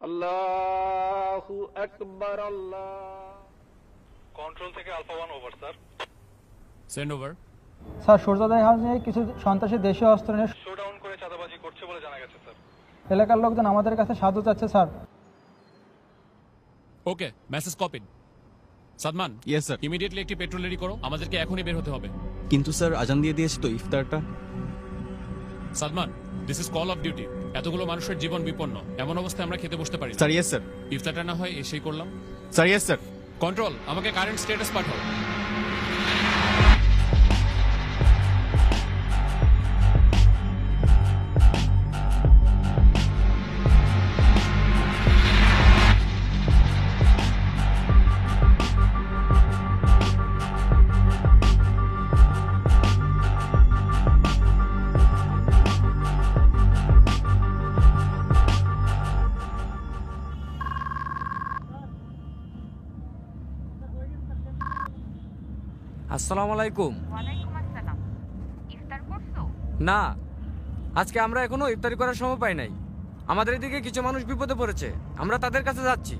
আল্লাহু আকবার। আল্লাহ। কন্ট্রোল থেকে alpha 1 over sir. Send over. Sir Suryodoy হাউসে কিছু সন্ত্রাসী দেশীয় অস্ত্র নিয়ে শোডাউন করে চাঁদাবাজি করছে বলে জানা গেছে স্যার। এলাকার লোকজন আমাদের কাছে সাহায্য চাচ্ছে sir. Okay, message copied. Sadman, yes sir. Immediately একটি পেট্রোল রেডি করো, আমাদেরকে এখনই বের হতে হবে। কিন্তু স্যার আজান দিয়ে দিয়েছে তো ইফতারটা। Sadman, this is call of duty. এতগুলো মানুষের জীবন বিপন্ন, এমন অবস্থায় আমরা খেতে বসতে পারি না। Sir yes sir. ইফতারটা না হয় এসেই করলাম। Sir yes sir. কন্ট্রোল, আমাকে কারেন্ট স্ট্যাটাস পাঠাও। আসসালামু আলাইকুম। ওয়ালাইকুম আসসালাম। ইফতার করছো? না, আজকে আমরা এখনো ইফতারি করার সময় পাই নাই। আমাদের এদিকে কিছু মানুষ বিপদে পড়েছে, আমরা তাদের কাছে যাচ্ছি।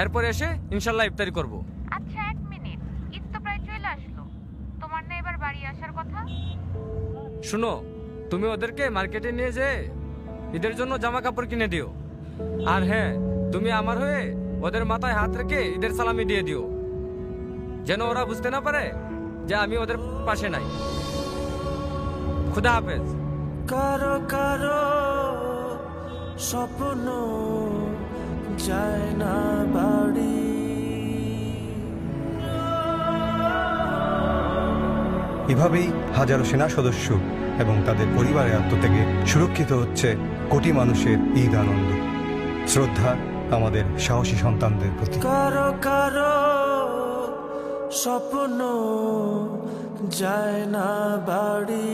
এরপর এসে ইনশাল্লাহ ইফতারি করব। আচ্ছা, 1 মিনিট, ঈদ তো প্রায় চলে আসলো। তোমার না এবার বাড়ি আসার কথা? শুনো, তুমি ওদেরকে মার্কেটে নিয়ে যেয়ে ঈদের জন্য জামা কাপড় কিনে দিও। আর হ্যাঁ, তুমি আমার হয়ে ওদের মাথায় হাত রেখে ঈদের সালামি দিয়ে দিও, যেন ওরা বুঝতে না পারে যে আমি ওদের পাশে নাই। খুদা হাফেজ। কারো কারো স্বপ্ন যায় না বাড়ি, এভাবেই হাজারো সেনা সদস্য এবং তাদের পরিবারের আত্মত্যাগে সুরক্ষিত হচ্ছে কোটি মানুষের ঈদ আনন্দ। শ্রদ্ধা আমাদের সাহসী সন্তানদের প্রতি। কারো কারো স্বপ্ন যায় না বাড়ি।